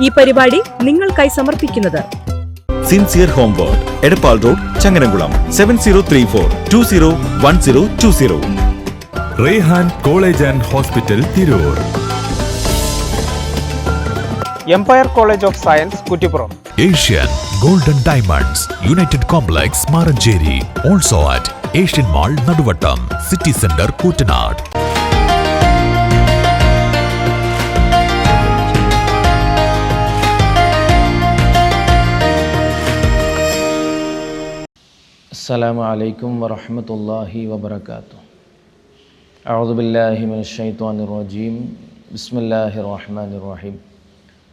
ഈ പരിപാടി നിങ്ങൾക്കായി സമർപ്പിക്കുന്നത് sincere home world, Edappal road, Changaramkulam 7034201020. Rehan college and hospital, Tirur. Empire college of science, Kuttippuram. Asian golden diamonds, united complex, Maranchery. Also at Asian mall, Naduvattom, city centre, Koottanad. അസ്സലാമു അലൈക്കും വറഹ്മത്തുള്ളാഹി വബറകാതുഹു. അഊദു ബില്ലാഹി മിനശ് ശൈത്വാനിർ റജീം. ബിസ്മില്ലാഹിർ റഹ്മാനിർ റഹീം.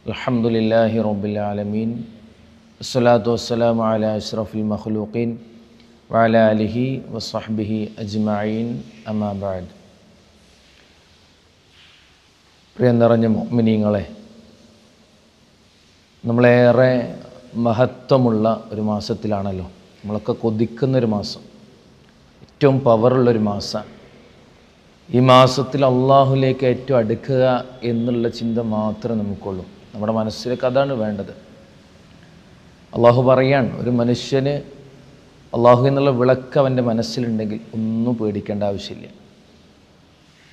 അൽഹംദുലില്ലാഹി റബ്ബിൽ ആലമീൻ. വസ്സലാത്തു വസ്സലാമു അലാ അഷ്റഫിൽ മഖ്ലൂഖീൻ വഅലാ ആലിഹി വസ്സഹ്ബിഹി അജ്മഈൻ. അമ്മാ ബഅദ്. പ്രിയം നിറഞ്ഞ മുഅ്മിനീങ്ങളെ, നമ്മളേറെ മഹത്വമുള്ള ഒരു മാസത്തിലാണല്ലോ. നമ്മളൊക്കെ കൊതിക്കുന്നൊരു മാസം, ഏറ്റവും പവറുള്ളൊരു മാസമാണ്. ഈ മാസത്തിൽ അള്ളാഹുലേക്ക് ഏറ്റവും അടുക്കുക എന്നുള്ള ചിന്ത മാത്രമേ നമുക്കുള്ളൂ. നമ്മുടെ മനസ്സിലേക്ക് അതാണ് വേണ്ടത്. അള്ളാഹു പറയാൻ, ഒരു മനുഷ്യന് അള്ളാഹു എന്നുള്ള വിളക്ക് അവൻ്റെ മനസ്സിലുണ്ടെങ്കിൽ ഒന്നും പേടിക്കേണ്ട ആവശ്യമില്ല.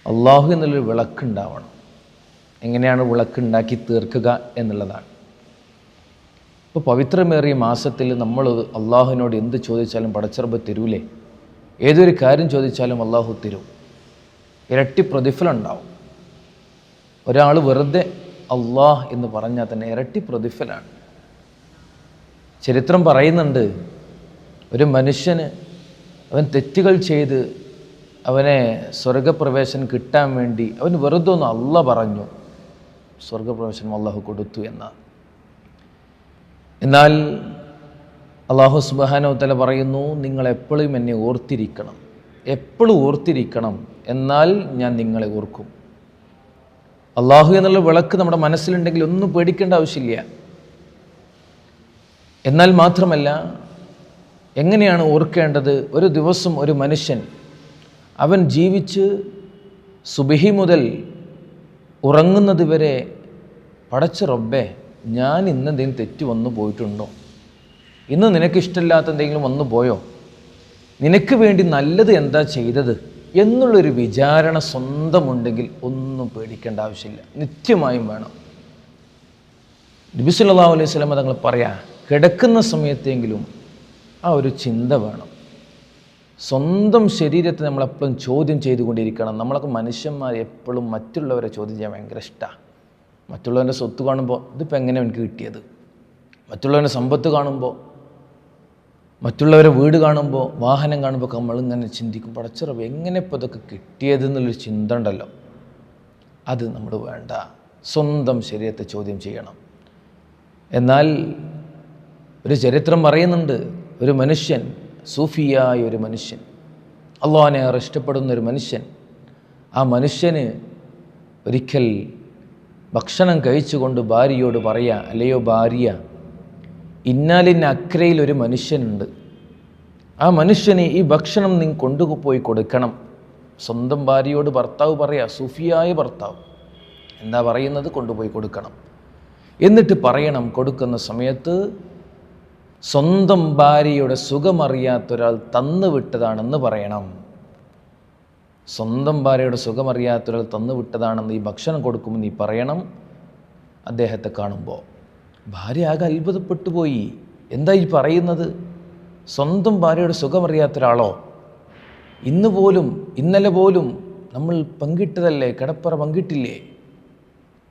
അള്ളാഹു എന്നുള്ളൊരു വിളക്കുണ്ടാവണം. എങ്ങനെയാണ് വിളക്കുണ്ടാക്കി തീർക്കുക എന്നുള്ളതാണ്. ഇപ്പോൾ പവിത്രമേറിയ മാസത്തിൽ നമ്മൾ അള്ളാഹുവിനോട് എന്ത് ചോദിച്ചാലും പടച്ചറബ് തരൂലേ? ഏതൊരു കാര്യം ചോദിച്ചാലും അള്ളാഹു തരും. ഇരട്ടി പ്രതിഫലം ഉണ്ടാവും. ഒരാൾ വെറുതെ അള്ളാഹ് എന്ന് പറഞ്ഞാൽ തന്നെ ഇരട്ടി പ്രതിഫലമാണ്. ചരിത്രം പറയുന്നുണ്ട്, ഒരു മനുഷ്യന് അവൻ തെറ്റുകൾ ചെയ്ത് അവനെ സ്വർഗപ്രവേശനം കിട്ടാൻ വേണ്ടി അവൻ വെറുതെ ഒന്ന് അള്ളാഹ് പറഞ്ഞു, സ്വർഗപ്രവേശനം അള്ളാഹു കൊടുത്തു എന്നാണ്. എന്നാൽ അല്ലാഹു സുബ്ഹാനഹു വ തആല പറയുന്നു, നിങ്ങൾ എപ്പോഴും എന്നെ ഓർത്തിരിക്കണം, എപ്പോഴും ഓർത്തിരിക്കണം, എന്നാൽ ഞാൻ നിങ്ങളെ ഓർക്കും. അള്ളാഹു എന്നുള്ള വിളക്ക് നമ്മുടെ മനസ്സിലുണ്ടെങ്കിൽ ഒന്നും പേടിക്കേണ്ട ആവശ്യമില്ല. എന്നാൽ മാത്രമല്ല, എങ്ങനെയാണ് ഓർക്കേണ്ടത്? ഒരു ദിവസം ഒരു മനുഷ്യൻ അവൻ ജീവിച്ച് സുബഹി മുതൽ ഉറങ്ങുന്നത് വരെ പടച്ച റബ്ബേ, ഞാൻ ഇന്ന് എന്തെങ്കിലും തെറ്റ് വന്നു പോയിട്ടുണ്ടോ? ഇന്ന് നിനക്കിഷ്ടമില്ലാത്ത എന്തെങ്കിലും വന്നു പോയോ? നിനക്ക് വേണ്ടി നല്ലത് എന്താ ചെയ്തത് എന്നുള്ളൊരു വിചാരണ സ്വന്തമുണ്ടെങ്കിൽ ഒന്നും പേടിക്കേണ്ട ആവശ്യമില്ല, നിത്യമായും വേണം. നബി സല്ലല്ലാഹു അലൈഹി വസല്ലം തങ്ങൾ പറയാ, കിടക്കുന്ന സമയത്തെങ്കിലും ആ ഒരു ചിന്ത വേണം. സ്വന്തം ശരീരത്തെ നമ്മളെപ്പോഴും ചോദ്യം ചെയ്തുകൊണ്ടിരിക്കണം. നമ്മളൊക്കെ മനുഷ്യന്മാർ എപ്പോഴും മറ്റുള്ളവരെ ചോദ്യം ചെയ്യാൻ ഭയങ്കര ഇഷ്ടമാണ്. മറ്റുള്ളവൻ്റെ സ്വത്ത് കാണുമ്പോൾ ഇതിപ്പോൾ എങ്ങനെ എനിക്ക് കിട്ടിയത്, മറ്റുള്ളവൻ്റെ സമ്പത്ത് കാണുമ്പോൾ, മറ്റുള്ളവരെ വീട് കാണുമ്പോൾ, വാഹനം കാണുമ്പോൾ നമ്മളിങ്ങനെ ചിന്തിക്കും, പടച്ചറവ് എങ്ങനെ ഇപ്പോൾ ഇതൊക്കെ കിട്ടിയതെന്നുള്ളൊരു ചിന്ത ഉണ്ടല്ലോ, അത് നമ്മൾ വേണ്ട. സ്വന്തം ശരീരത്തെ ചോദ്യം ചെയ്യണം. എന്നാൽ ഒരു ചരിത്രം പറയുന്നുണ്ട്, ഒരു മനുഷ്യൻ, സൂഫിയായ ഒരു മനുഷ്യൻ, അള്ളാഹിനെ ഏറെ ഇഷ്ടപ്പെടുന്ന ഒരു മനുഷ്യൻ, ആ മനുഷ്യന് ഒരിക്കൽ ഭക്ഷണം കഴിച്ചുകൊണ്ട് ഭാര്യയോട് പറയാ, അല്ലയോ ഭാര്യ, ഇന്നാലിന്ന അക്രയിൽ ഒരു മനുഷ്യനുണ്ട്, ആ മനുഷ്യന് ഈ ഭക്ഷണം നീ കൊണ്ടുപോയി കൊടുക്കണം. സ്വന്തം ഭാര്യയോട് ഭർത്താവ് പറയാ, സൂഫിയായ ഭർത്താവ് എന്താ പറയുന്നത്? കൊണ്ടുപോയി കൊടുക്കണം. എന്നിട്ട് പറയണം, കൊടുക്കുന്ന സമയത്ത് സ്വന്തം ഭാര്യയുടെ സുഖമറിയാത്തൊരാൾ തന്നു വിട്ടതാണെന്ന് പറയണം. സ്വന്തം ഭാര്യയുടെ സുഖമറിയാത്തൊരാൾ തന്നു വിട്ടതാണെന്ന് ഈ ഭക്ഷണം കൊടുക്കുമ്പോൾ നീ പറയണം. അദ്ദേഹത്തെ കാണുമ്പോൾ ഭാര്യ ആകെ അത്ഭുതപ്പെട്ടു പോയി. എന്താ ഈ പറയുന്നത്? സ്വന്തം ഭാര്യയുടെ സുഖമറിയാത്തൊരാളോ? ഇന്നലെ പോലും നമ്മൾ പങ്കിട്ടതല്ലേ, കിടപ്പറ പങ്കിട്ടില്ലേ?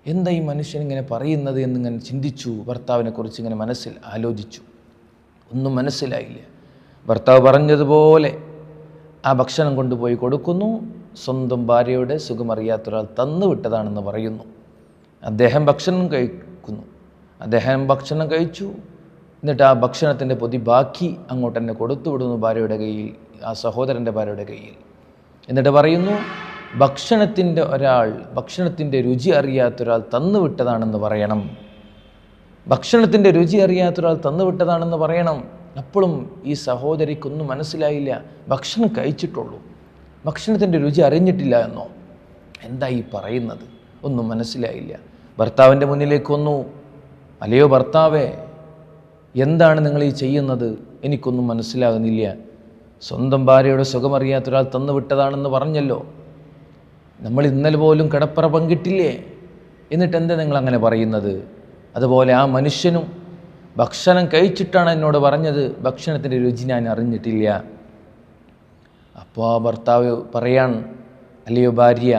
എന്താ ഈ മനുഷ്യൻ ഇങ്ങനെ പറയുന്നത് എന്നിങ്ങനെ ചിന്തിച്ചു. ഭർത്താവിനെ കുറിച്ച് ഇങ്ങനെ മനസ്സിൽ ആലോചിച്ചു. ഒന്നും മനസ്സിലായില്ല. ഭർത്താവ് പറഞ്ഞതുപോലെ ആ ഭക്ഷണം കൊണ്ടുപോയി കൊടുക്കുന്നു. സ്വന്തം ഭാര്യയുടെ സുഖമറിയാത്തൊരാൾ തന്നു വിട്ടതാണെന്ന് പറയുന്നു. അദ്ദേഹം ഭക്ഷണം കഴിക്കുന്നു. അദ്ദേഹം ഭക്ഷണം കഴിച്ചു. എന്നിട്ട് ആ ഭക്ഷണത്തിൻ്റെ പൊതി ബാക്കി അങ്ങോട്ട് തന്നെ കൊടുത്തു വിടുന്നു ഭാര്യയുടെ കയ്യിൽ, ആ സഹോദരൻ്റെ ഭാര്യയുടെ കയ്യിൽ. എന്നിട്ട് പറയുന്നു, ഭക്ഷണത്തിൻ്റെ രുചി അറിയാത്തൊരാൾ തന്നു വിട്ടതാണെന്ന് പറയണം. ഭക്ഷണത്തിൻ്റെ രുചി അറിയാത്തൊരാൾ തന്നു വിട്ടതാണെന്ന് പറയണം. അപ്പോഴും ഈ സഹോദരിക്കൊന്നും മനസ്സിലായില്ല. ഭക്ഷണം കഴിച്ചിട്ടുള്ളൂ, ഭക്ഷണത്തിൻ്റെ രുചി അറിഞ്ഞിട്ടില്ല എന്നോ? എന്താ ഈ പറയുന്നത്? ഒന്നും മനസ്സിലായില്ല. ഭർത്താവിൻ്റെ മുന്നിലേക്ക് വന്നു. അല്ലയോ ഭർത്താവേ, എന്താണ് നിങ്ങൾ ഈ ചെയ്യുന്നത്? എനിക്കൊന്നും മനസ്സിലാകുന്നില്ല. സ്വന്തം ഭാര്യയുടെ സുഖമറിയാത്ത ഒരാൾ തന്നു വിട്ടതാണെന്ന് പറഞ്ഞല്ലോ. നമ്മൾ ഇന്നലെ പോലും കിടപ്പറ പങ്കിട്ടില്ലേ? എന്നിട്ട് എന്താ നിങ്ങൾ അങ്ങനെ പറയുന്നത്? അതുപോലെ ആ മനുഷ്യനും ഭക്ഷണം കഴിച്ചിട്ടാണ് എന്നോട് പറഞ്ഞത്, ഭക്ഷണത്തിൻ്റെ രുചി ഞാൻ അറിഞ്ഞിട്ടില്ല. അപ്പോൾ ആ ഭർത്താവ് പറയാൻ, അല്ലയോ ഭാര്യ,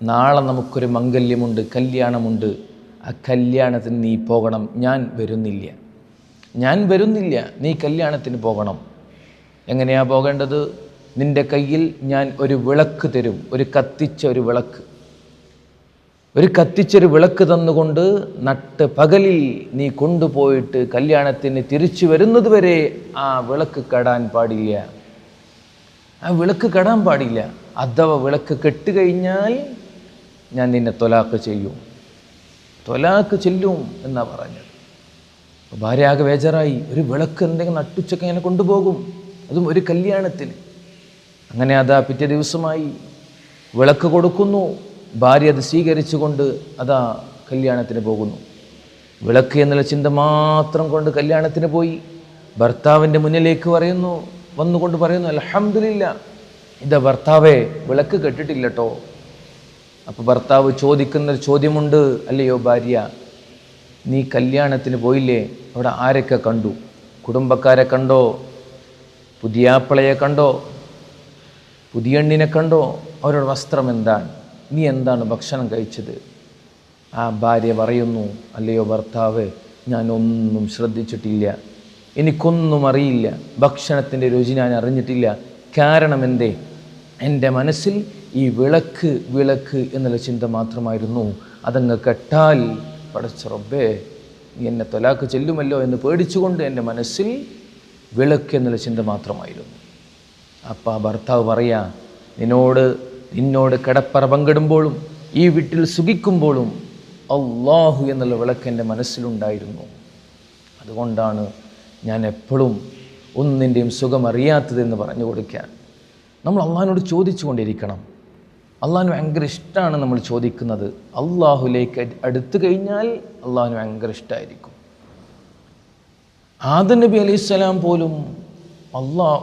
നാളെ നമുക്കൊരു മംഗല്യമുണ്ട്, കല്യാണമുണ്ട്. ആ കല്യാണത്തിന് നീ പോകണം. ഞാൻ വരുന്നില്ല, നീ കല്യാണത്തിന് പോകണം. എങ്ങനെയാ പോകേണ്ടത്? നിൻ്റെ കയ്യിൽ ഞാൻ ഒരു വിളക്ക് തരും, ഒരു കത്തിച്ചൊരു വിളക്ക് തന്നുകൊണ്ട് നട്ട് പകലിൽ നീ കൊണ്ടുപോയിട്ട് കല്യാണത്തിന് തിരിച്ചു വരുന്നത് വരെ ആ വിളക്ക് കെടാൻ പാടില്ല. അഥവാ വിളക്ക് കെട്ടുകഴിഞ്ഞാൽ ഞാൻ നിന്നെ തൊലാക്ക് ചെല്ലും എന്നാ പറഞ്ഞത്. ഭാര്യ ആകെ ബേജാറായി. ഒരു വിളക്ക് എന്തെങ്കിലും നട്ടുച്ചൊക്കെ ഇങ്ങനെ കൊണ്ടുപോകും, അതും ഒരു കല്യാണത്തിന്. അങ്ങനെ അതാ പിറ്റേ ദിവസമായി, വിളക്ക് കൊടുക്കുന്നു. ഭാര്യ അത് സ്വീകരിച്ചുകൊണ്ട് അതാ കല്യാണത്തിന് പോകുന്നു. വിളക്ക് എന്നുള്ള ചിന്ത മാത്രം കൊണ്ട് കല്യാണത്തിന് പോയി. ഭർത്താവിൻ്റെ മുന്നിലേക്ക് വന്നുകൊണ്ട് പറയുന്നു, അൽഹംദുലില്ലാ, ഇതാ ഭർത്താവേ, വിളക്ക് കെട്ടിട്ടില്ല കേട്ടോ. അപ്പോൾ ഭർത്താവ് ചോദിക്കുന്നൊരു ചോദ്യമുണ്ട്, അല്ലയോ ഭാര്യ, നീ കല്യാണത്തിന് പോയില്ലേ? അവിടെ ആരൊക്കെ കണ്ടു? കുടുംബക്കാരെ കണ്ടോ? പുതിയാപ്പിളയെ കണ്ടോ? പുതിയണ്ണിനെ കണ്ടോ? അവരുടെ വസ്ത്രം എന്താണ്? നീ എന്താണ് ഭക്ഷണം കഴിച്ചത്? ആ ഭാര്യ പറയുന്നു, അല്ലയോ ഭർത്താവ്, ഞാനൊന്നും ശ്രദ്ധിച്ചിട്ടില്ല, എനിക്കൊന്നും അറിയില്ല, ഭക്ഷണത്തിൻ്റെ രുചി ഞാൻ അറിഞ്ഞിട്ടില്ല. കാരണം എന്തേ? എൻ്റെ മനസ്സിൽ ഈ വിളക്ക് എന്നുള്ള ചിന്ത മാത്രമായിരുന്നു. അതങ്ങ് കെട്ടാൽ പടച്ച റബ്ബേ, നീ എന്നെ തൊലാക്ക് ചെല്ലുമല്ലോ എന്ന് പേടിച്ചുകൊണ്ട് എൻ്റെ മനസ്സിൽ വിളക്ക് എന്നുള്ള ചിന്ത മാത്രമായിരുന്നു. അപ്പം ആ ഭർത്താവ് പറയാ, നിന്നോട് കിടപ്പറ പങ്കിടുമ്പോഴും ഈ വീട്ടിൽ സുഖിക്കുമ്പോഴും അല്ലാഹു എന്നുള്ള വിളക്ക് എൻ്റെ മനസ്സിലുണ്ടായിരുന്നു. അതുകൊണ്ടാണ് ഞാൻ എപ്പോഴും ഒന്നിൻ്റെയും സുഖമറിയാത്തതെന്ന് പറഞ്ഞു കൊടുക്കാൻ. നമ്മൾ അള്ളാഹിനോട് ചോദിച്ചു കൊണ്ടിരിക്കണം. അള്ളാഹിന് ഭയങ്കര ഇഷ്ടമാണ് നമ്മൾ ചോദിക്കുന്നത്. അള്ളാഹുലേക്ക് അടുത്ത് കഴിഞ്ഞാൽ അള്ളാഹിന് ഭയങ്കര ഇഷ്ടമായിരിക്കും. ആദം നബി അലൈഹിസ്സലാം പോലും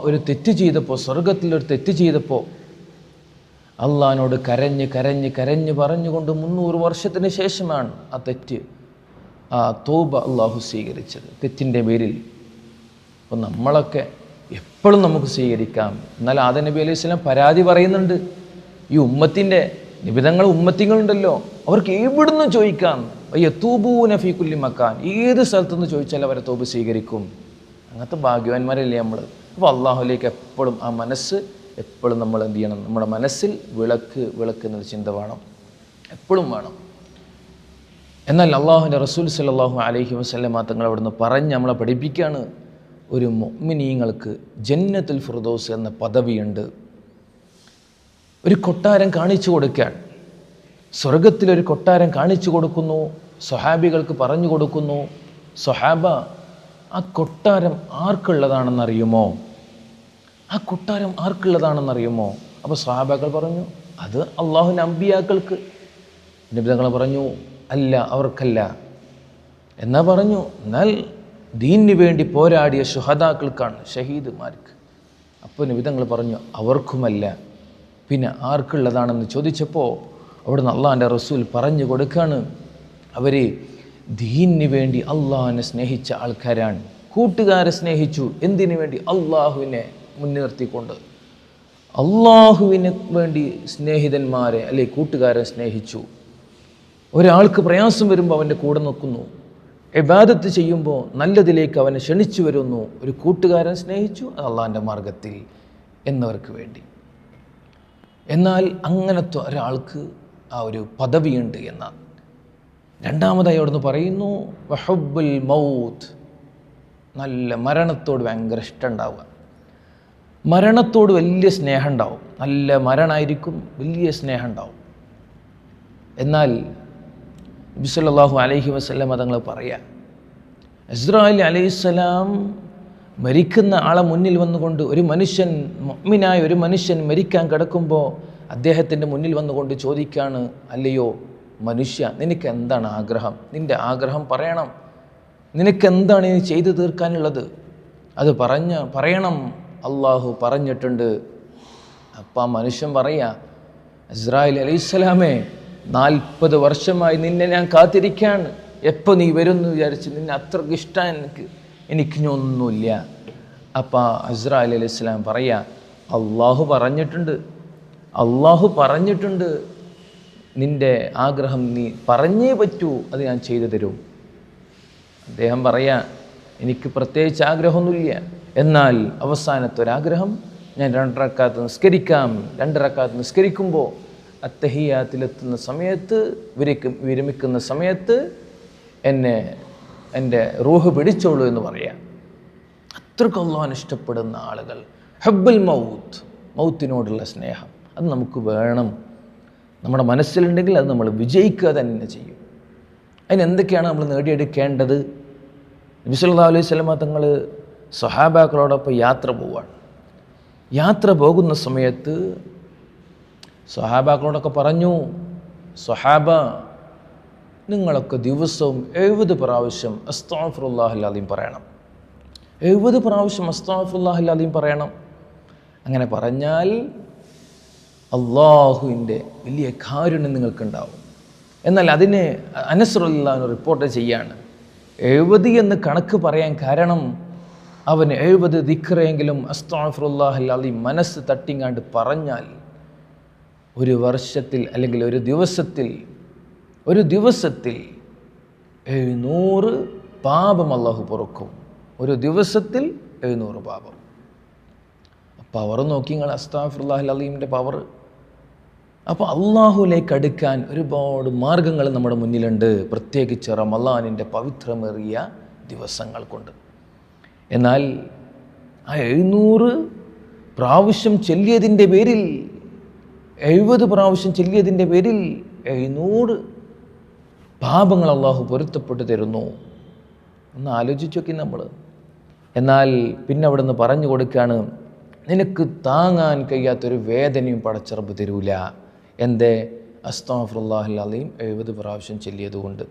ഒരു തെറ്റ് ചെയ്തപ്പോൾ, സ്വർഗത്തിലൊരു തെറ്റ് ചെയ്തപ്പോൾ അള്ളാഹിനോട് കരഞ്ഞ് പറഞ്ഞുകൊണ്ട് 300 വർഷത്തിന് ശേഷമാണ് ആ തൗബ അള്ളാഹു സ്വീകരിച്ചത്, തെറ്റിൻ്റെ പേരിൽ. അപ്പോൾ നമ്മളൊക്കെ എപ്പോഴും നമുക്ക് സ്വീകരിക്കാം. എന്നാൽ ആദം നബി അലൈഹി സ്വലാം പരാതി പറയുന്നുണ്ട്. ഈ ഉമ്മത്തിങ്ങളുണ്ടല്ലോ, അവർക്ക് എവിടുന്ന് ചോദിക്കാം, യതൂബൂന ഫീ കുല്ലി മക്കാൻ, ഏത് സ്ഥലത്തുനിന്ന് ചോദിച്ചാൽ അവരെ തൗബ സ്വീകരിക്കും. അങ്ങനത്തെ ഭാഗ്യവാന്മാരല്ലേ നമ്മൾ. അപ്പോൾ അള്ളാഹുലേക്ക് എപ്പോഴും ആ മനസ്സ് എപ്പോഴും നമ്മൾ എന്ത് ചെയ്യണം? നമ്മുടെ മനസ്സിൽ വിളക്ക് എന്നൊരു ചിന്ത വേണം, എപ്പോഴും വേണം. എന്നാൽ അള്ളാഹുവിൻ്റെ റസൂൽ സല്ലല്ലാഹു അലൈഹി വസല്ലമ തങ്ങൾ അവിടുന്ന് പറഞ്ഞ് നമ്മളെ പഠിപ്പിക്കുകയാണ്, ഒരു മുഅ്മിനീങ്ങൾക്ക് ജന്നത്തുൽ ഫിർദൗസ് എന്ന പദവിയുണ്ട്. ഒരു കൊട്ടാരം കാണിച്ചു കൊടുക്കാൻ, സ്വർഗത്തിലൊരു കൊട്ടാരം കാണിച്ചു കൊടുക്കുന്നു, സ്വഹാബികൾക്ക് പറഞ്ഞു കൊടുക്കുന്നു. സ്വഹാബ, ആ കൊട്ടാരം ആർക്കുള്ളതാണെന്നറിയുമോ? അപ്പോൾ സ്വഹാബാക്കൾ പറഞ്ഞു, അത് അള്ളാഹുവിൻ്റെ അമ്പിയാക്കൾക്ക്. നബി തങ്ങൾ പറഞ്ഞു, അല്ല, അവർക്കല്ല. എന്നാ പറഞ്ഞു, എന്നാൽ ദീനിന് വേണ്ടി പോരാടിയ ശുഹദാക്കൾക്കാണ്, ഷഹീദുമാർക്ക്. അപ്പോൾ നബി തങ്ങൾ പറഞ്ഞു, അവർക്കുമല്ല. പിന്നെ ആർക്കുള്ളതാണെന്ന് ചോദിച്ചപ്പോൾ അവിടുന്ന് അള്ളാഹിൻ്റെ റസൂൽ പറഞ്ഞു കൊടുക്കുകയാണ്, അവർ ദീനിന് വേണ്ടി അള്ളാഹിനെ സ്നേഹിച്ച ആൾക്കാരാണ്. കൂട്ടുകാരെ സ്നേഹിച്ചു. എന്തിനു വേണ്ടി? അള്ളാഹുവിനെ മുൻനിർത്തിക്കൊണ്ട്. അള്ളാഹുവിന് വേണ്ടി സ്നേഹിതന്മാരെ അല്ലെ കൂട്ടുകാരെ സ്നേഹിച്ചു. ഒരാൾക്ക് പ്രയാസം വരുമ്പോൾ അവൻ്റെ കൂടെ നിൽക്കുന്നു. ഇബാദത്ത് ചെയ്യുമ്പോൾ നല്ലതിലേക്ക് അവനെ ക്ഷണിച്ചു വരുന്നു. ഒരു കൂട്ടുകാരൻ സ്നേഹിച്ചു, അള്ളാഹിൻ്റെ മാർഗത്തിൽ എന്നവർക്ക് വേണ്ടി. എന്നാൽ അങ്ങനത്തെ ഒരാൾക്ക് ആ ഒരു പദവിയുണ്ട് എന്നാണ്. രണ്ടാമതായി അവിടുന്ന് പറയുന്നു, വഹുബ്ബുൽ മൗത്ത്, നല്ല മരണത്തോട് ഭയങ്കര ഇഷ്ടം ഉണ്ടാവുക. മരണത്തോട് വലിയ സ്നേഹം ഉണ്ടാവും. നല്ല മരണമായിരിക്കും, വലിയ സ്നേഹം ഉണ്ടാവും. എന്നാൽ നബി സല്ലല്ലാഹു അലൈഹി വസല്ലം തങ്ങൾ പറയാ, ഇസ്രായേൽ അലൈഹിസ്സലാം മരിക്കുന്ന ആളെ മുന്നിൽ വന്നുകൊണ്ട്, ഒരു മനുഷ്യൻ, മുഅ്മിനായ ഒരു മനുഷ്യൻ മരിക്കാൻ കിടക്കുമ്പോൾ അദ്ദേഹത്തിൻ്റെ മുന്നിൽ വന്നുകൊണ്ട് ചോദിക്കുകയാണ്, അല്ലയോ മനുഷ്യ, നിനക്ക് എന്താണ് ആഗ്രഹം? നിൻ്റെ ആഗ്രഹം പറയണം. നിനക്കെന്താണ് ഇനി ചെയ്തു തീർക്കാനുള്ളത്? അത് പറയണം. അള്ളാഹു പറഞ്ഞിട്ടുണ്ട്. അപ്പം ആ മനുഷ്യൻ പറയാ, ഇസ്രായേൽ അലൈഹിസ്സലാമേ, 40 വർഷമായി നിന്നെ ഞാൻ കാത്തിരിക്കുകയാണ്. എപ്പോൾ നീ വരുമെന്ന് വിചാരിച്ച്, നിന്നെ അത്രയ്ക്ക് ഇഷ്ടം എനിക്കിനൊന്നുമില്ല. അപ്പം ഇസ്രായേൽ അലൈഹിസ്സലാം പറയാ, അള്ളാഹു പറഞ്ഞിട്ടുണ്ട്, നിൻ്റെ ആഗ്രഹം നീ പറഞ്ഞേ പറ്റൂ, അത് ഞാൻ ചെയ്തു തരും. അദ്ദേഹം പറയാ, എനിക്ക് പ്രത്യേകിച്ച് ആഗ്രഹമൊന്നുമില്ല, എന്നാൽ അവസാനത്തെ ഒരാഗ്രഹം, ഞാൻ 2 റക്അത്ത് നിസ്കരിക്കാം. 2 റക്അത്ത് നിസ്കരിക്കുമ്പോൾ അത്തഹിയാത്തിലെത്തുന്ന സമയത്ത്, വിരമിക്കുന്ന സമയത്ത് എൻ്റെ റൂഹ് പിടിച്ചോളൂ എന്ന് പറയാം. അത്രയ്ക്ക് അല്ലാഹുവിനെ ഇഷ്ടപ്പെടുന്ന ആളുകൾ, ഹബ്ബുൽ മൗത്തിനോടുള്ള സ്നേഹം, അത് നമുക്ക് വേണം. നമ്മുടെ മനസ്സിലുണ്ടെങ്കിൽ അത് നമ്മൾ വിജയിക്കുക തന്നെ ചെയ്യും. അതിനെന്തൊക്കെയാണ് നമ്മൾ നേടിയെടുക്കേണ്ടത്? നബി സല്ലല്ലാഹു അലൈഹി വസല്ലമ തങ്ങൾ സ്വഹാബാക്കളോടൊപ്പം യാത്ര പോവാണ്. യാത്ര പോകുന്ന സമയത്ത് സ്വഹാബാക്കളോടൊക്കെ പറഞ്ഞു, സ്വഹാബ, നിങ്ങളൊക്കെ ദിവസവും 70 പ്രാവശ്യം അസ്തഗ്ഫിറുല്ലാഹൽ അലീം പറയണം. 70 പ്രാവശ്യം അസ്തഗ്ഫിറുല്ലാഹൽ അലീം പറയണം. അങ്ങനെ പറഞ്ഞാൽ അള്ളാഹുവിൻ്റെ വലിയ കാരുണ്യം നിങ്ങൾക്കുണ്ടാവും. എന്നാൽ അതിന് അനസ് റളിയല്ലാഹു റിപ്പോർട്ട് ചെയ്യാണ്, 70 എന്ന് കണക്ക് പറയാൻ കാരണം, അവന് 70 ദിക്റെങ്കിലും അസ്തഗ്ഫിറുല്ലാഹൽ അലീം മനസ്സ് തട്ടിങ്ങാണ്ട് പറഞ്ഞാൽ ഒരു വർഷത്തിൽ അല്ലെങ്കിൽ ഒരു ദിവസത്തിൽ 700 പാപം അള്ളാഹു പൊറുക്കും. ഒരു ദിവസത്തിൽ 700 പാപം. പവർ നോക്കി നിങ്ങൾ, അസ്തഗ്ഫിറുല്ലാഹൽ അലീമിൻ്റെ പവർ. അപ്പോൾ അള്ളാഹുലേക്ക് അടുക്കാൻ ഒരുപാട് മാർഗങ്ങൾ നമ്മുടെ മുന്നിലുണ്ട്, പ്രത്യേകിച്ച് റമളാനിൻ്റെ പവിത്രമേറിയ ദിവസങ്ങൾ കൊണ്ട്. എന്നാൽ ആ 700 പ്രാവശ്യം ചൊല്ലിയതിൻ്റെ പേരിൽ, 70 പ്രാവശ്യം ചൊല്ലിയതിൻ്റെ പേരിൽ 700 പാപങ്ങൾ അള്ളാഹു പൊരുത്തപ്പെട്ടു തരുന്നു. ഒന്ന് ആലോചിച്ച് നോക്കി നമ്മൾ. എന്നാൽ പിന്നെ അവിടെ നിന്ന് പറഞ്ഞു കൊടുക്കുകയാണ്, നിനക്ക് താങ്ങാൻ കഴിയാത്തൊരു വേദനയും പടച്ചിറപ്പ് തരൂല. എൻ്റെ അസ്തഗ്ഫിറുല്ലാഹൽ അലീം 70 പ്രാവശ്യം ചൊല്ലിയതുകൊണ്ട്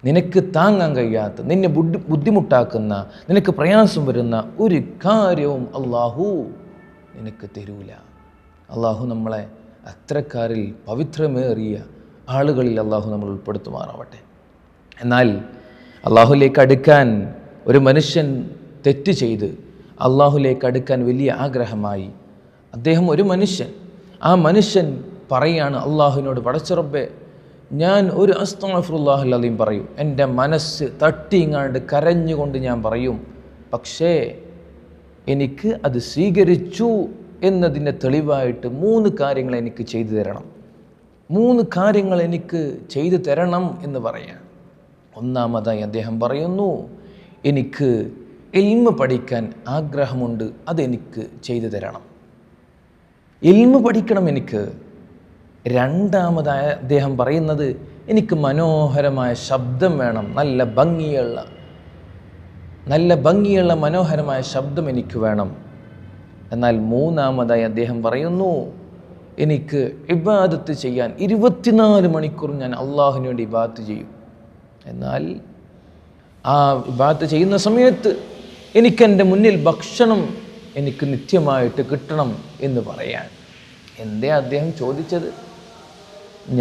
നിനക്ക് താങ്ങാൻ കഴിയാത്ത, നിന്നെ ബുദ്ധിമുട്ടാക്കുന്ന, നിനക്ക് പ്രയാസം വരുന്ന ഒരു കാര്യവും അള്ളാഹു നിനക്ക് തരൂല. അള്ളാഹു നമ്മളെ അത്തരക്കാരിൽ പവിത്രമേറിയ ആളുകളിൽ അള്ളാഹു നമ്മൾ ഉൾപ്പെടുത്തുമാറാവട്ടെ. എന്നാൽ അള്ളാഹുലേക്ക് അടുക്കാൻ ഒരു മനുഷ്യൻ തെറ്റ് ചെയ്ത് അള്ളാഹുലേക്ക് അടുക്കാൻ വലിയ ആഗ്രഹമായി ഒരു മനുഷ്യൻ പറയാണ് അള്ളാഹുവിനോട്, പടച്ചറബ്ബേ, ഞാൻ ഒരു അസ്തഗ്ഫിറുല്ലാഹൽ അലീം പറയും, എൻ്റെ മനസ്സ് തട്ടിങ്ങാണ്ട് കരഞ്ഞുകൊണ്ട് ഞാൻ പറയും, പക്ഷേ എനിക്ക് അത് സ്വീകരിച്ചു എന്നതിൻ്റെ തെളിവായിട്ട് 3 കാര്യങ്ങൾ എനിക്ക് ചെയ്തു തരണം. 3 കാര്യങ്ങൾ എനിക്ക് ചെയ്തു തരണം എന്ന് പറയാം. ഒന്നാമതായി അദ്ദേഹം പറയുന്നു, എനിക്ക് ഇൽമ് പഠിക്കാൻ ആഗ്രഹമുണ്ട്, അതെനിക്ക് ചെയ്തു തരണം. ഇൽമ് പഠിക്കണം എനിക്ക്. രണ്ടാമതായ അദ്ദേഹം പറയുന്നത്, എനിക്ക് മനോഹരമായ ശബ്ദം വേണം, നല്ല ഭംഗിയുള്ള മനോഹരമായ ശബ്ദം എനിക്ക് വേണം. എന്നാൽ മൂന്നാമതായി അദ്ദേഹം പറയുന്നു, എനിക്ക് ഇബാദത്ത് ചെയ്യാൻ 24 മണിക്കൂർ ഞാൻ അള്ളാഹുവിന് വേണ്ടി ഇബാദത്ത് ചെയ്യും. എന്നാൽ ആ ഇബാദത്ത് ചെയ്യുന്ന സമയത്ത് എനിക്കെൻ്റെ മുന്നിൽ ഭക്ഷണം എനിക്ക് നിത്യമായിട്ട് കിട്ടണം എന്ന് പറയാൻ. എന്തേ അദ്ദേഹം ചോദിച്ചത്?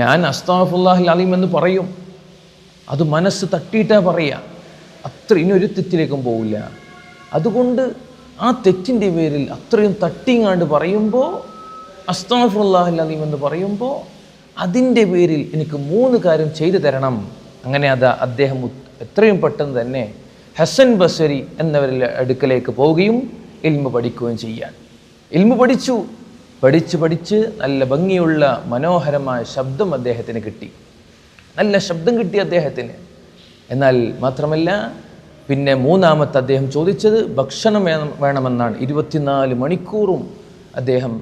ഞാൻ അസ്തഗ്ഫിറുല്ലാഹൽ അലീം എന്ന് പറയും, അത് മനസ്സ് തട്ടിയിട്ടാ പറയുക, അത്ര ഇനിയൊരു തെറ്റിലേക്കും പോവില്ല. അതുകൊണ്ട് ആ തെറ്റിൻ്റെ പേരിൽ അത്രയും തട്ടിങ്ങാണ്ട് പറയുമ്പോൾ, അസ്തഗ്ഫിറുല്ലാഹൽ അലീം എന്ന് പറയുമ്പോൾ അതിൻ്റെ പേരിൽ എനിക്ക് 3 കാര്യം ചെയ്തു തരണം. അങ്ങനെ അദ്ദേഹം എത്രയും പെട്ടെന്ന് തന്നെ ഹസൻ ബസരി എന്നവരുടെ അടുക്കലേക്ക് പോവുകയും ഇൽമു പഠിക്കുകയും ചെയ്യാൻ. ഇൽമു പഠിച്ച് നല്ല ഭംഗിയുള്ള മനോഹരമായ ശബ്ദം അദ്ദേഹത്തിന് കിട്ടി. നല്ല ശബ്ദം കിട്ടി അദ്ദേഹത്തിന്. എന്നാൽ മാത്രമല്ല, പിന്നെ മൂന്നാമത്തെ അദ്ദേഹം ചോദിച്ചത് ഭക്ഷണം വേണമെന്നാണ്. 24 മണിക്കൂറും അദ്ദേഹം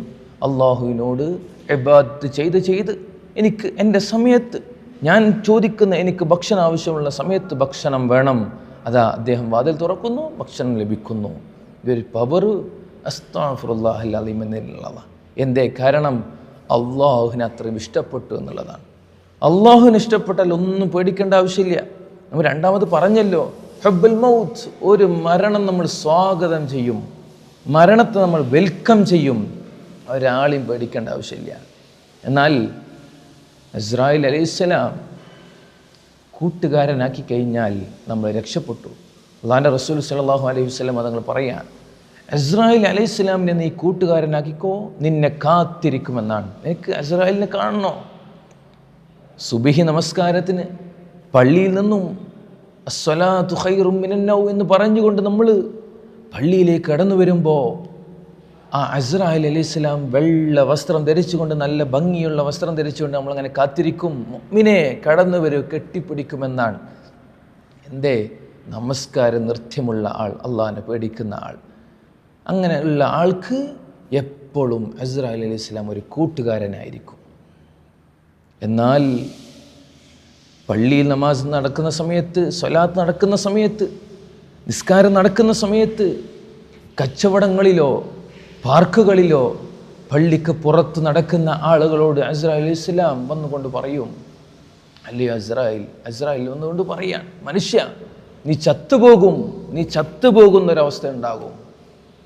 അള്ളാഹുവിനോട് ഇബാദത്ത് ചെയ്ത് എനിക്ക് എൻ്റെ സമയത്ത്, ഞാൻ ചോദിക്കുന്ന എനിക്ക് ഭക്ഷണം ആവശ്യമുള്ള സമയത്ത് ഭക്ഷണം വേണം. അദ്ദേഹം വാതിൽ തുറക്കുന്നു, ഭക്ഷണം ലഭിക്കുന്നു. ഇതൊരു പവർ അസ്തഗ്ഫിറുല്ലാഹൽ അലീം എന്നുള്ളതാണ്. എന്തേ കാരണം? അള്ളാഹുവിനെ അത്രയും ഇഷ്ടപ്പെട്ടു എന്നുള്ളതാണ്. അള്ളാഹുവിന് ഇഷ്ടപ്പെട്ടാൽ ഒന്നും പേടിക്കേണ്ട ആവശ്യമില്ല. നമ്മൾ രണ്ടാമത് പറഞ്ഞല്ലോ, ഹബ്ബുൽ മൗത്ത്, ഒരു മരണം നമ്മൾ സ്വാഗതം ചെയ്യും, മരണത്തെ നമ്മൾ വെൽക്കം ചെയ്യും, ഒരാളെയും പേടിക്കേണ്ട ആവശ്യമില്ല. എന്നാൽ ഇസ്രായേൽ അലൈഹിസ്സലാം കൂട്ടുകാരനാക്കി കഴിഞ്ഞാൽ നമ്മൾ രക്ഷപ്പെട്ടു. അള്ളാഹിൻ്റെ റസൂൽ സല്ലല്ലാഹു അലൈഹി വസല്ലം അതങ്ങൾ പറയാൻ, ഇസ്രായേൽ അലൈഹിസ്സലാമിനെ നീ കൂട്ടുകാരനാക്കിക്കോ, നിന്നെ കാത്തിരിക്കുമെന്നാണ്. നിനക്ക് ഇസ്രായേലിനെ കാണണോ? സുബഹി നമസ്കാരത്തിന് പള്ളിയിൽ നിന്നും അസ്സലാത്തു ഖൈറും മിനൻ നൗം എന്ന് പറഞ്ഞുകൊണ്ട് നമ്മൾ പള്ളിയിലേക്ക് കടന്നു വരുമ്പോൾ ആ ഇസ്രായേൽ അലൈഹിസ്സലാം വെള്ള വസ്ത്രം ധരിച്ചുകൊണ്ട്, നല്ല ഭംഗിയുള്ള വസ്ത്രം ധരിച്ചുകൊണ്ട് നമ്മളങ്ങനെ കാത്തിരിക്കും. മുഅ്മിനെ കടന്നു വരൂ, കെട്ടിപ്പിടിക്കുമെന്നാണ്. എന്തേ? നമസ്കാര നൃത്യമുള്ള ആൾ, അള്ളാഹിനെ പേടിക്കുന്ന ആൾ, അങ്ങനെയുള്ള ആൾക്ക് എപ്പോഴും ഇസ്രായേൽ അലൈഹിസ്സലാം ഒരു കൂട്ടുകാരനായിരിക്കും. എന്നാൽ പള്ളിയിൽ നമാസ് നടക്കുന്ന സമയത്ത്, സ്വലാത്ത് നടക്കുന്ന സമയത്ത്, നിസ്കാരം നടക്കുന്ന സമയത്ത്, കച്ചവടങ്ങളിലോ പാർക്കുകളിലോ പള്ളിക്ക് പുറത്ത് നടക്കുന്ന ആളുകളോട് ഇസ്രായേൽ അലൈഹിസ്സലാം വന്നുകൊണ്ട് പറയും, അല്ലയോ ഇസ്രായേൽ വന്നുകൊണ്ട് പറയാൻ, മനുഷ്യ നീ ചത്തുപോകും, നീ ചത്തുപോകുന്നൊരവസ്ഥ ഉണ്ടാകും.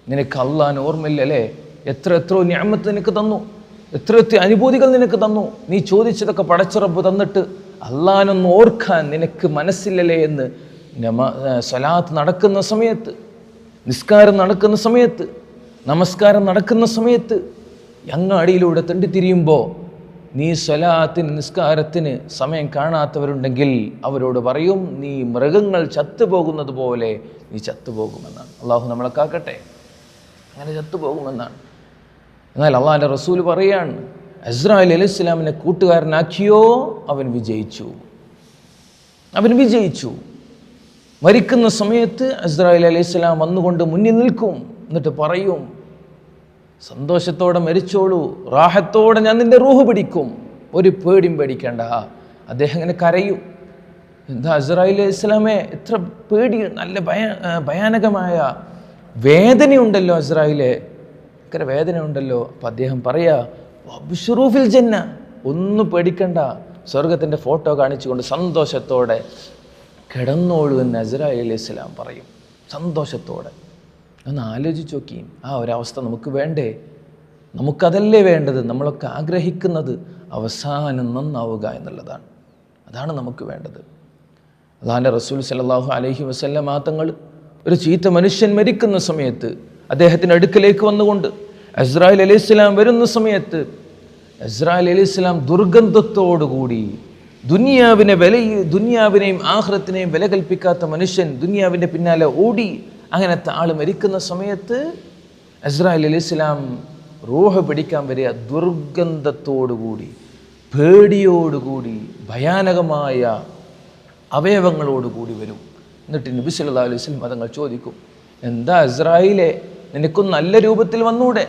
നിനക്ക് അള്ളാഹിനെ ഓർമ്മയില്ലല്ലേ? എത്രയോ നിഅമത്ത് നിനക്ക് തന്നു, എത്രയോ അനുഭൂതികൾ നിനക്ക് തന്നു. നീ ചോദിച്ചതൊക്കെ പടച്ച റബ്ബ് തന്നിട്ട് അള്ളാഹിനൊന്ന് ഓർക്കാൻ നിനക്ക് മനസ്സില്ലല്ലേ എന്ന് സ്വലാത്ത് നടക്കുന്ന സമയത്ത്, നിസ്കാരം നടക്കുന്ന സമയത്ത്, നമസ്കാരം നടക്കുന്ന സമയത്ത് അങ്ങാടിയിലൂടെ തെണ്ടിത്തിരിയുമ്പോൾ നീ സ്വലാത്തിന് നിസ്കാരത്തിന് സമയം കാണാത്തവരുണ്ടെങ്കിൽ അവരോട് പറയും, നീ മൃഗങ്ങൾ ചത്തുപോകുന്നത് പോലെ നീ ചത്തുപോകുമെന്നാണ്. അള്ളാഹു നമ്മളെ കാക്കട്ടെ, അങ്ങനെ ചത്തുപോകുമെന്നാണ്. എന്നാൽ അള്ളാഹിൻ്റെ റസൂൽ പറയാണ്, ഇസ്രായേൽ അലൈഹിസ്സലാമിനെ കൂട്ടുകാരനാക്കിയോ അവൻ വിജയിച്ചു, അവൻ വിജയിച്ചു. മരിക്കുന്ന സമയത്ത് ഇസ്രായേൽ അലൈഹിസ്സലാം വന്നുകൊണ്ട് മുന്നിൽ നിൽക്കും, എന്നിട്ട് പറയും, സന്തോഷത്തോടെ മരിച്ചോളൂ, റാഹത്തോടെ ഞാൻ നിൻ്റെ റൂഹ് പിടിക്കും, ഒരു പേടിയും പേടിക്കേണ്ട. അദ്ദേഹം ഇങ്ങനെ കരയും. എന്താ ഇസ്രായേൽ അലൈഹിസ്സലാമേ, എത്ര പേടി, നല്ല ഭയാനകമായ വേദനയുണ്ടല്ലോ ഇസ്രായേലേ, ഭയങ്കര വേദനയുണ്ടല്ലോ. അപ്പം അദ്ദേഹം പറയാ, അബ്ശിറൂഫിൽ ജന്ന, ഒന്നും പേടിക്കണ്ട, സ്വർഗത്തിൻ്റെ ഫോട്ടോ കാണിച്ചുകൊണ്ട് സന്തോഷത്തോടെ കിടന്നോളൂ എന്ന് ഇസ്രായേൽ അലൈഹിസ്സലാം പറയും, സന്തോഷത്തോടെ. ഒന്ന് ആലോചിച്ച് നോക്കി, ആ ഒരവസ്ഥ നമുക്ക് വേണ്ടേ? നമുക്കതല്ലേ വേണ്ടത്? നമ്മളൊക്കെ ആഗ്രഹിക്കുന്നത് അവസാനം നന്നാവുക എന്നുള്ളതാണ്. അതാണ് നമുക്ക് വേണ്ടത്. അല്ലാഹുവിൻ്റെ റസൂൽ സല്ലല്ലാഹു അലൈഹി വസല്ലം തങ്ങൾ ഒരു ചീത്ത മനുഷ്യൻ മരിക്കുന്ന സമയത്ത് അദ്ദേഹത്തിൻ്റെ അടുക്കലേക്ക് വന്നുകൊണ്ട് ഇസ്രായേൽ അലൈഹിസ്സലാം വരുന്ന സമയത്ത് ഇസ്രായേൽ അലൈഹിസ്സലാം ദുർഗന്ധത്തോടുകൂടി, ദുനിയാവിനെയും ആഖിറത്തിനെയും വില കൽപ്പിക്കാത്ത മനുഷ്യൻ ദുനിയാവിൻ്റെ പിന്നാലെ ഓടി, അങ്ങനത്തെ ആൾ മരിക്കുന്ന സമയത്ത് ഇസ്രായേൽ അലൈഹിസ്സലാം റൂഹ് പിടിക്കാൻ വരിക ദുർഗന്ധത്തോടുകൂടി, പേടിയോടുകൂടി, ഭയാനകമായ അവയവങ്ങളോടുകൂടി വരും. എന്നിട്ട് നബി സല്ലല്ലാഹു അലൈഹി വസല്ലം തങ്ങൾ ചോദിക്കും, എന്താ ഇസ്രായേലേ, നിനക്കും നല്ല രൂപത്തിൽ വന്നൂടെ,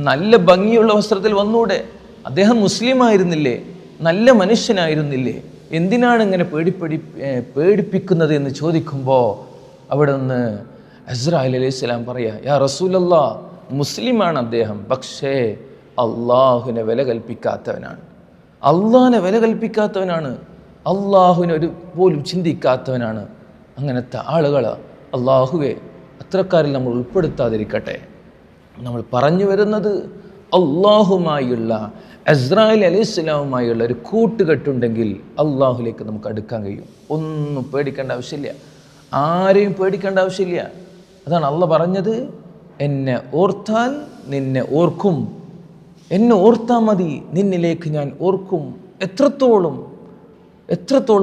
നല്ല ഭംഗിയുള്ള വസ്ത്രത്തിൽ വന്നൂടെ? അദ്ദേഹം മുസ്ലിം ആയിരുന്നില്ലേ, നല്ല മനുഷ്യനായിരുന്നില്ലേ, എന്തിനാണ് ഇങ്ങനെ പേടിപ്പിക്കുന്നത് എന്ന് ചോദിക്കുമ്പോൾ അവിടെ നിന്ന് ഇസ്രായേൽ അലൈഹിസ്സലാം പറയാ, യാ റസൂലല്ലാഹ്, മുസ്ലിമാണ് അദ്ദേഹം, പക്ഷേ അള്ളാഹുവിനെ വില കൽപ്പിക്കാത്തവനാണ്, അള്ളാഹിനെ വില കൽപ്പിക്കാത്തവനാണ്, അള്ളാഹുവിനെ ഒരു പോലും ചിന്തിക്കാത്തവനാണ്. അങ്ങനത്തെ ആളുകൾ അള്ളാഹുവെ അത്രക്കാരിൽ നമ്മൾ ഉൾപ്പെടുത്താതിരിക്കട്ടെ. നമ്മൾ പറഞ്ഞു വരുന്നത് അള്ളാഹുമായുള്ള, ഇസ്രായേൽ അലൈഹിസ്സലാമുമായുള്ള ഒരു കൂട്ടുകെട്ടുണ്ടെങ്കിൽ അള്ളാഹുലേക്ക് നമുക്ക് അടുക്കാൻ കഴിയും. ഒന്നും പേടിക്കേണ്ട ആവശ്യമില്ല, ആരെയും പേടിക്കേണ്ട ആവശ്യമില്ല. അതാണ് അള്ളാഹ് പറഞ്ഞത്, എന്നെ ഓർത്താൽ നിന്നെ ഓർക്കും, എന്നെ ഓർത്താൽ മതി, നിന്നിലേക്ക് ഞാൻ ഓർക്കും. എത്രത്തോളം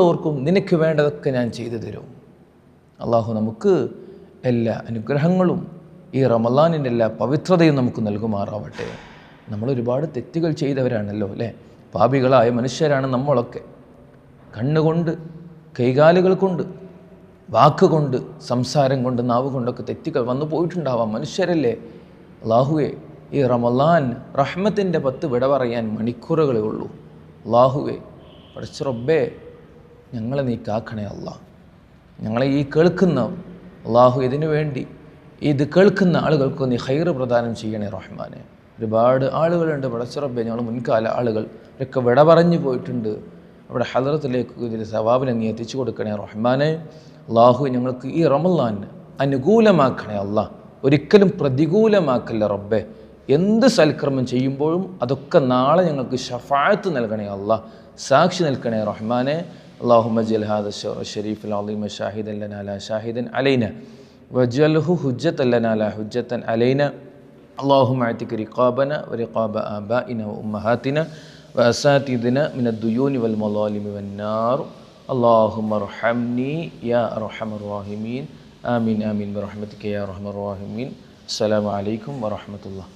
ഓർക്കും? നിനക്ക് വേണ്ടതൊക്കെ ഞാൻ ചെയ്തു തരും. അള്ളാഹു നമുക്ക് എല്ലാ അനുഗ്രഹങ്ങളും ഈ റമളാനിൻ്റെ എല്ലാ പവിത്രതയും നമുക്ക് നൽകുമാറാവട്ടെ. നമ്മൾ ഒരുപാട് തെറ്റുകൾ ചെയ്തവരാണല്ലോ അല്ലേ, പാപികളായ മനുഷ്യരാണ് നമ്മളൊക്കെ. കണ്ണുകൊണ്ട്, കൈകാലുകൾ കൊണ്ട്, വാക്കുകൊണ്ട്, സംസാരം കൊണ്ട്, നാവ് കൊണ്ടൊക്കെ തെറ്റുകൾ വന്നു പോയിട്ടുണ്ടാവാം, മനുഷ്യരല്ലേ. അള്ളാഹുവേ, ഈ റമളാൻ റഹ്മത്തിൻ്റെ 10 വിട പറയാൻ മണിക്കൂറുകളേ ഉള്ളൂ. അള്ളാഹുവേ, പഠിച്ച റബ്ബേ, ഞങ്ങളെ നീ കാക്കണേ അള്ളാഹ്. ഞങ്ങളെ ഈ കേൾക്കുന്ന അള്ളാഹു, ഇതിനു വേണ്ടി ഇത് കേൾക്കുന്ന ആളുകൾക്ക് നീ ഖൈറ് പ്രദാനം ചെയ്യണേ റഹ്മാനെ. ഒരുപാട് ആളുകളുണ്ട് പഠിച്ച റബ്ബേ, ഞങ്ങൾ മുൻകാല ആളുകൾ, ഇവരൊക്കെ വിട പറഞ്ഞു പോയിട്ടുണ്ട്. അവിടെ ഹദറത്തിലേക്ക് ഇതിൻ്റെ സവാബിനെ നീ എത്തിച്ചു കൊടുക്കണേ റഹ്മാനെ. അള്ളാഹു ഞങ്ങൾക്ക് ഈ റമളാന് അനുകൂലമാക്കണേ അള്ളാഹ്, ഒരിക്കലും പ്രതികൂലമാക്കല്ല റബ്ബെ. എന്ത് സൽക്കർമ്മം ചെയ്യുമ്പോഴും അതൊക്കെ നാളെ ഞങ്ങൾക്ക് ഷഫാഅത്ത് നൽകണേ അള്ളാഹ്, സാക്ഷി നിൽക്കണേ റഹ്മാനെ. اللهم اجعل هذا الشهر الشريف العظيم شاهدا لنا لا شاهدا علينا واجعله حجة لنا لا حجة علينا. اللهم اعتق رقابنا ورقاب آبائنا وأمهاتنا وأساتذتنا من الديون والمظالم والنار. اللهم ارحمني يا أرحم الراحمين. آمين آمين برحمتك يا أرحم الراحمين. السلام عليكم ورحمة الله.